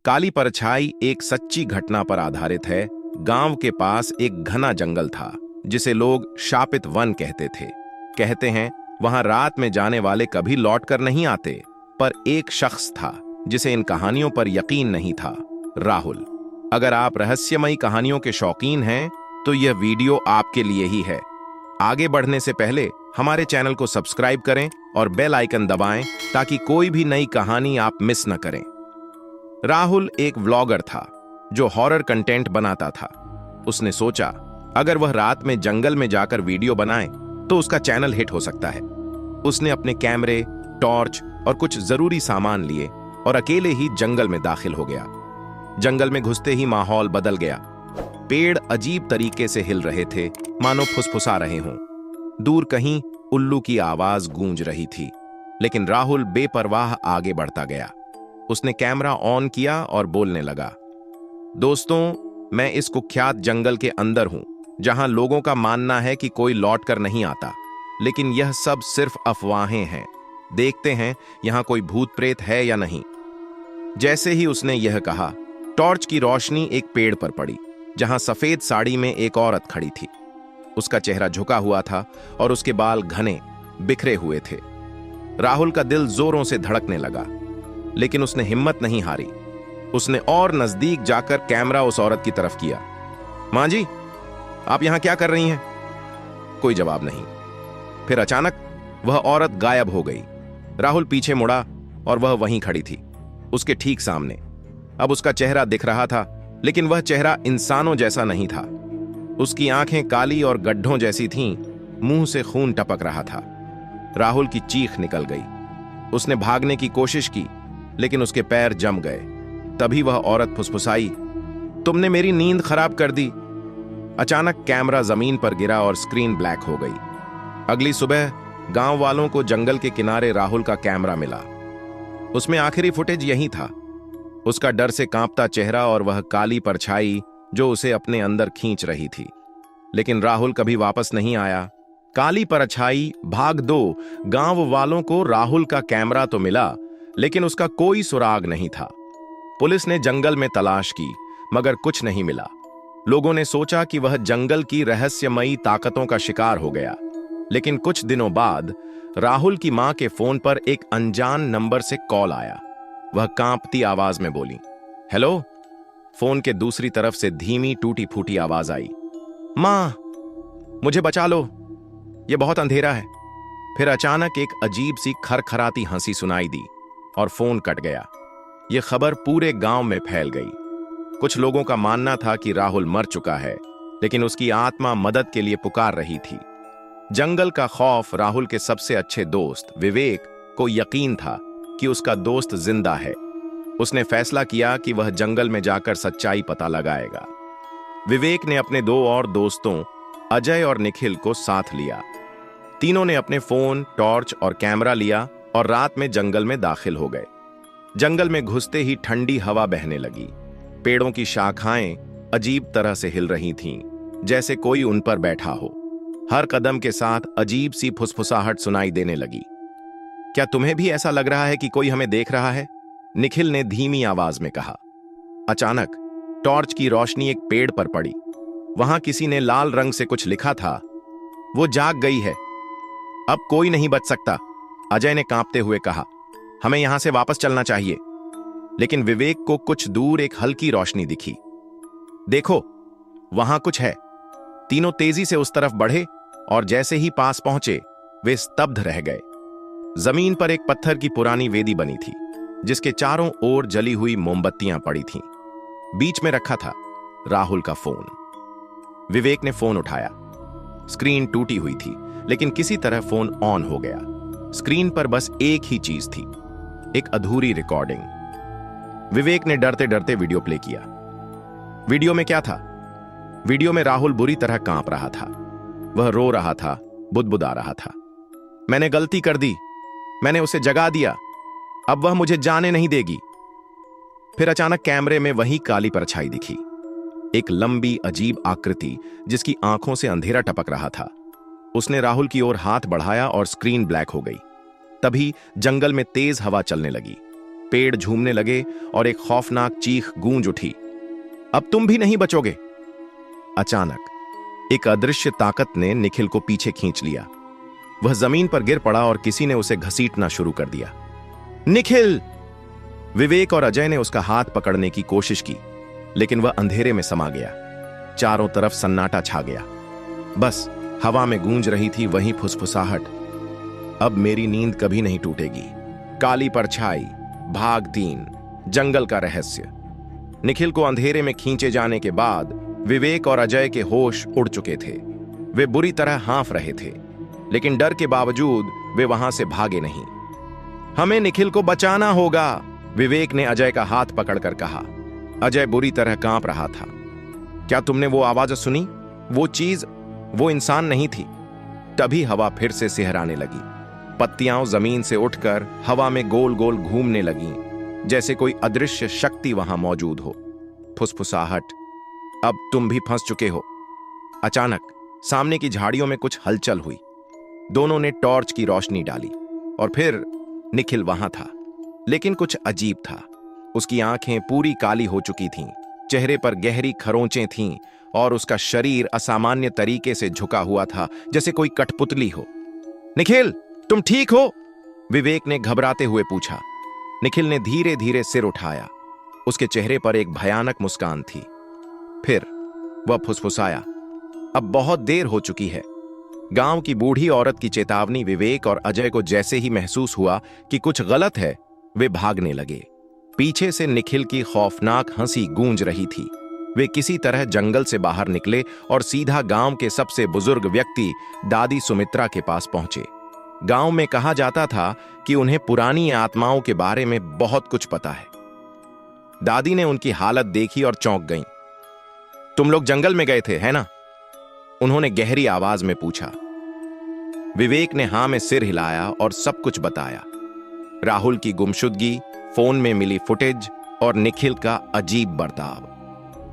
काली परछाई एक सच्ची घटना पर आधारित है। गांव के पास एक घना जंगल था जिसे लोग शापित वन कहते थे। कहते हैं वहां रात में जाने वाले कभी लौटकर नहीं आते। पर एक शख्स था जिसे इन कहानियों पर यकीन नहीं था, राहुल। अगर आप रहस्यमयी कहानियों के शौकीन हैं तो यह वीडियो आपके लिए ही है। आगे बढ़ने से पहले हमारे चैनल को सब्सक्राइब करें और बेल आइकन दबाएं ताकि कोई भी नई कहानी आप मिस न करें। राहुल एक व्लॉगर था जो हॉरर कंटेंट बनाता था। उसने सोचा अगर वह रात में जंगल में जाकर वीडियो बनाए तो उसका चैनल हिट हो सकता है। उसने अपने कैमरे, टॉर्च और कुछ जरूरी सामान लिए और अकेले ही जंगल में दाखिल हो गया। जंगल में घुसते ही माहौल बदल गया। पेड़ अजीब तरीके से हिल रहे थे, मानो फुसफुसा रहे हों। दूर कहीं उल्लू की आवाज गूंज रही थी, लेकिन राहुल बेपरवाह आगे बढ़ता गया। उसने कैमरा ऑन किया और बोलने लगा, दोस्तों, मैं इस कुख्यात जंगल के अंदर हूं, जहां लोगों का मानना है कि कोई लौट कर नहीं आता, लेकिन यह सब सिर्फ अफवाहें हैं। देखते हैं यहां कोई भूत प्रेत है या नहीं। जैसे ही उसने यह कहा, टॉर्च की रोशनी एक पेड़ पर पड़ी, जहां सफेद साड़ी में एक औरत खड़ी थी। उसका चेहरा झुका हुआ था और उसके बाल घने, बिखरे हुए थे। राहुल का दिल जोरों से धड़कने लगा, लेकिन उसने हिम्मत नहीं हारी। उसने और नजदीक जाकर कैमरा उस औरत की तरफ किया। मां जी, आप यहां क्या कर रही हैं? कोई जवाब नहीं। फिर अचानक वह औरत गायब हो गई। राहुल पीछे मुड़ा और वह वहीं खड़ी थी, उसके ठीक सामने। अब उसका चेहरा दिख रहा था, लेकिन वह चेहरा इंसानों जैसा नहीं था। उसकी आंखें काली और गड्ढों जैसी थीं, मुंह से खून टपक रहा था। राहुल की चीख निकल गई। उसने भागने की कोशिश की, लेकिन उसके पैर जम गए। तभी वह औरत फुसफुसाई, तुमने मेरी नींद खराब कर दी। अचानक कैमरा जमीन पर गिरा और स्क्रीन ब्लैक हो गई। अगली सुबह गांव वालों को जंगल के किनारे राहुल का कैमरा मिला। उसमें आखिरी फुटेज यही था, उसका डर से कांपता चेहरा और वह काली परछाई जो उसे अपने अंदर खींच रही थी। लेकिन राहुल कभी वापस नहीं आया। काली परछाई भाग दो। गांव वालों को राहुल का कैमरा तो मिला, लेकिन उसका कोई सुराग नहीं था। पुलिस ने जंगल में तलाश की, मगर कुछ नहीं मिला। लोगों ने सोचा कि वह जंगल की रहस्यमयी ताकतों का शिकार हो गया। लेकिन कुछ दिनों बाद राहुल की मां के फोन पर एक अनजान नंबर से कॉल आया। वह कांपती आवाज में बोली, हेलो। फोन के दूसरी तरफ से धीमी टूटी फूटी आवाज आई, मां, मुझे बचा लो, यह बहुत अंधेरा है। फिर अचानक एक अजीब सी खरखराती हंसी सुनाई दी और फोन कट गया। यह खबर पूरे गांव में फैल गई। कुछ लोगों का मानना था कि राहुल मर चुका है, लेकिन उसकी आत्मा मदद के लिए पुकार रही थी। जंगल का खौफ राहुल के सबसे अच्छे दोस्त विवेक को यकीन था कि उसका दोस्त जिंदा है। उसने फैसला किया कि वह जंगल में जाकर सच्चाई पता लगाएगा। विवेक ने अपने दो और दोस्तों अजय और निखिल को साथ लिया। तीनों ने अपने फोन, टॉर्च और कैमरा लिया और रात में जंगल में दाखिल हो गए। जंगल में घुसते ही ठंडी हवा बहने लगी। पेड़ों की शाखाएं अजीब तरह से हिल रही थीं, जैसे कोई उन पर बैठा हो। हर कदम के साथ अजीब सी फुसफुसाहट सुनाई देने लगी। क्या तुम्हें भी ऐसा लग रहा है कि कोई हमें देख रहा है? निखिल ने धीमी आवाज में कहा। अचानक टॉर्च की रोशनी एक पेड़ पर पड़ी। वहां किसी ने लाल रंग से कुछ लिखा था, वो जाग गई है, अब कोई नहीं बच सकता। अजय ने कांपते हुए कहा, हमें यहां से वापस चलना चाहिए। लेकिन विवेक को कुछ दूर एक हल्की रोशनी दिखी। देखो, वहां कुछ है। तीनों तेजी से उस तरफ बढ़े और जैसे ही पास पहुंचे वे स्तब्ध रह गए। जमीन पर एक पत्थर की पुरानी वेदी बनी थी, जिसके चारों ओर जली हुई मोमबत्तियां पड़ी थीं। बीच में रखा था राहुल का फोन। विवेक ने फोन उठाया। स्क्रीन टूटी हुई थी, लेकिन किसी तरह फोन ऑन हो गया। स्क्रीन पर बस एक ही चीज थी, एक अधूरी रिकॉर्डिंग। विवेक ने डरते डरते वीडियो प्ले किया। वीडियो में क्या था? वीडियो में राहुल बुरी तरह कांप रहा था। वह रो रहा था, बुदबुदा रहा था। मैंने गलती कर दी, मैंने उसे जगा दिया, अब वह मुझे जाने नहीं देगी। फिर अचानक कैमरे में वही काली परछाई दिखी, एक लंबी अजीब आकृति जिसकी आंखों से अंधेरा टपक रहा था। उसने राहुल की ओर हाथ बढ़ाया और स्क्रीन ब्लैक हो गई। तभी जंगल में तेज हवा चलने लगी। पेड़ झूमने लगे और एक खौफनाक चीख गूंज उठी, अब तुम भी नहीं बचोगे। अचानक एक अदृश्य ताकत ने निखिल को पीछे खींच लिया। वह जमीन पर गिर पड़ा और किसी ने उसे घसीटना शुरू कर दिया। निखिल! विवेक और अजय ने उसका हाथ पकड़ने की कोशिश की, लेकिन वह अंधेरे में समा गया। चारों तरफ सन्नाटा छा गया। बस हवा में गूंज रही थी वही फुसफुसाहट, अब मेरी नींद कभी नहीं टूटेगी। काली परछाई, भाग 3, जंगल का रहस्य। निखिल को अंधेरे में खींचे जाने के बाद विवेक और अजय के होश उड़ चुके थे। वे बुरी तरह हाँफ रहे थे, लेकिन डर के बावजूद वे वहां से भागे नहीं। हमें निखिल को बचाना होगा, विवेक ने अजय का हाथ पकड़कर कहा। अजय बुरी तरह कांप रहा था। क्या तुमने वो आवाज सुनी? वो चीज, वो इंसान नहीं थी। तभी हवा फिर से सिहराने लगी। पत्तियां जमीन से उठकर हवा में गोल गोल घूमने लगीं, जैसे कोई अदृश्य शक्ति वहां मौजूद हो। फुसफुसाहट, अब तुम भी फंस चुके हो। अचानक सामने की झाड़ियों में कुछ हलचल हुई। दोनों ने टॉर्च की रोशनी डाली और फिर निखिल वहां था, लेकिन कुछ अजीब था। उसकी आंखें पूरी काली हो चुकी थीं, चेहरे पर गहरी खरोंचें थीं और उसका शरीर असामान्य तरीके से झुका हुआ था, जैसे कोई कठपुतली हो। निखिल, तुम ठीक हो? विवेक ने घबराते हुए पूछा। निखिल ने धीरे धीरे सिर उठाया। उसके चेहरे पर एक भयानक मुस्कान थी। फिर वह फुसफुसाया, अब बहुत देर हो चुकी है। गांव की बूढ़ी औरत की चेतावनी विवेक और अजय को जैसे ही महसूस हुआ कि कुछ गलत है, वे भागने लगे। पीछे से निखिल की खौफनाक हंसी गूंज रही थी। वे किसी तरह जंगल से बाहर निकले और सीधा गांव के सबसे बुजुर्ग व्यक्ति दादी सुमित्रा के पास पहुंचे। गांव में कहा जाता था कि उन्हें पुरानी आत्माओं के बारे में बहुत कुछ पता है। दादी ने उनकी हालत देखी और चौंक गईं। तुम लोग जंगल में गए थे, है ना? उन्होंने गहरी आवाज में पूछा। विवेक ने हां में सिर हिलाया और सब कुछ बताया। राहुल की गुमशुदगी, फोन में मिली फुटेज और निखिल का अजीब बर्ताव।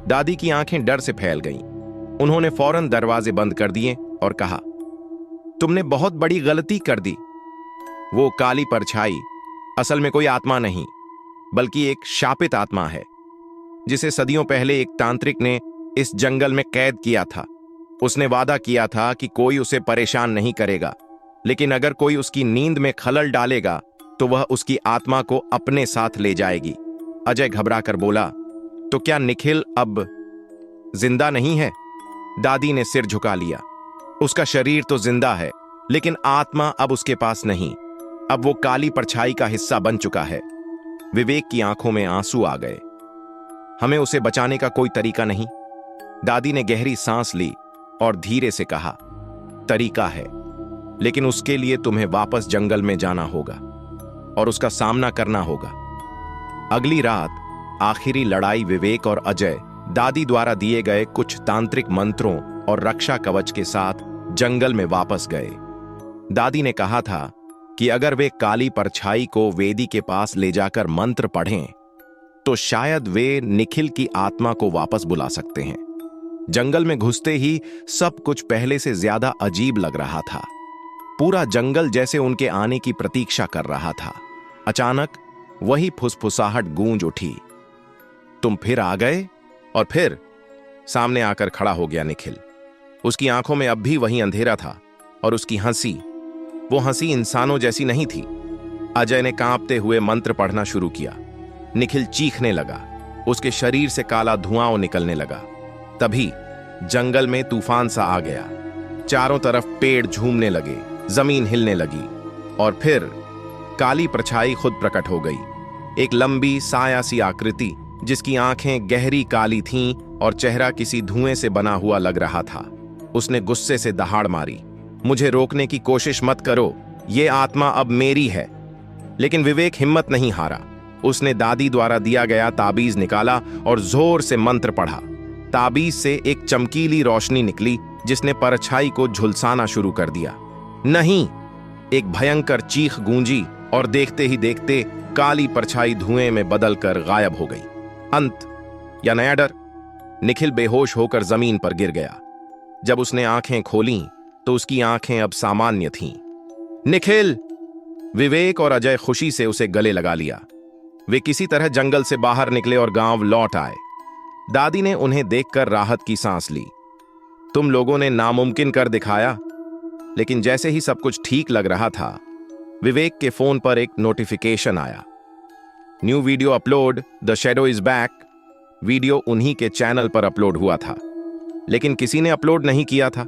दादी की आंखें डर से फैल गईं। उन्होंने फौरन दरवाजे बंद कर दिए और कहा, तुमने बहुत बड़ी गलती कर दी। वो काली परछाई असल में कोई आत्मा नहीं, बल्कि एक शापित आत्मा है, जिसे सदियों पहले एक तांत्रिक ने इस जंगल में कैद किया था। उसने वादा किया था कि कोई उसे परेशान नहीं करेगा, लेकिन अगर कोई उसकी नींद में खलल डालेगा तो वह उसकी आत्मा को अपने साथ ले जाएगी। अजय घबराकर बोला, तो क्या निखिल अब जिंदा नहीं है? दादी ने सिर झुका लिया। उसका शरीर तो जिंदा है, लेकिन आत्मा अब उसके पास नहीं। अब वो काली परछाई का हिस्सा बन चुका है। विवेक की आंखों में आंसू आ गए। हमें उसे बचाने का कोई तरीका नहीं? दादी ने गहरी सांस ली और धीरे से कहा, तरीका है, लेकिन उसके लिए तुम्हें वापस जंगल में जाना होगा और उसका सामना करना होगा। अगली रात आखिरी लड़ाई विवेक और अजय दादी द्वारा दिए गए कुछ तांत्रिक मंत्रों और रक्षा कवच के साथ जंगल में वापस गए। दादी ने कहा था कि अगर वे काली परछाई को वेदी के पास ले जाकर मंत्र पढ़ें तो शायद वे निखिल की आत्मा को वापस बुला सकते हैं। जंगल में घुसते ही सब कुछ पहले से ज्यादा अजीब लग रहा था। पूरा जंगल जैसे उनके आने की प्रतीक्षा कर रहा था। अचानक वही फुसफुसाहट गूंज उठी, तुम फिर आ गए? और फिर सामने आकर खड़ा हो गया निखिल। उसकी आंखों में अब भी वही अंधेरा था और उसकी हंसी, वो हंसी इंसानों जैसी नहीं थी। अजय ने कांपते हुए मंत्र पढ़ना शुरू किया। निखिल चीखने लगा। उसके शरीर से काला धुआं निकलने लगा। तभी जंगल में तूफान सा आ गया। चारों तरफ पेड़ झूमने लगे, जमीन हिलने लगी और फिर काली परछाई खुद प्रकट हो गई। एक लंबी साया सी आकृति जिसकी आंखें गहरी काली थीं और चेहरा किसी धुएं से बना हुआ लग रहा था। उसने गुस्से से दहाड़ मारी, मुझे रोकने की कोशिश मत करो, ये आत्मा अब मेरी है। लेकिन विवेक हिम्मत नहीं हारा। उसने दादी द्वारा दिया गया ताबीज निकाला और जोर से मंत्र पढ़ा। ताबीज से एक चमकीली रोशनी निकली जिसने परछाई को झुलसाना शुरू कर दिया। नहीं! एक भयंकर चीख गूंजी और देखते ही देखते काली परछाई धुएं में बदलकर गायब हो गई। अंत या नया डर? निखिल बेहोश होकर जमीन पर गिर गया। जब उसने आंखें खोलीं तो उसकी आंखें अब सामान्य थीं। निखिल! विवेक और अजय खुशी से उसे गले लगा लिया। वे किसी तरह जंगल से बाहर निकले और गांव लौट आए। दादी ने उन्हें देखकर राहत की सांस ली। तुम लोगों ने नामुमकिन कर दिखाया। लेकिन जैसे ही सब कुछ ठीक लग रहा था, विवेक के फोन पर एक नोटिफिकेशन आया। New video upload, the shadow is back. Video उन्हीं के चैनल पर अपलोड हुआ था, लेकिन किसी ने अपलोड नहीं किया था।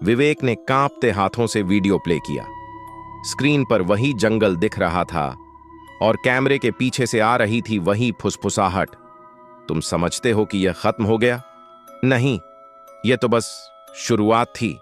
विवेक ने कांपते हाथों से वीडियो प्ले किया। स्क्रीन पर वही जंगल दिख रहा था और कैमरे के पीछे से आ रही थी वही फुसफुसाहट। तुम समझते हो कि यह खत्म हो गया? नहीं, यह तो बस शुरुआत थी।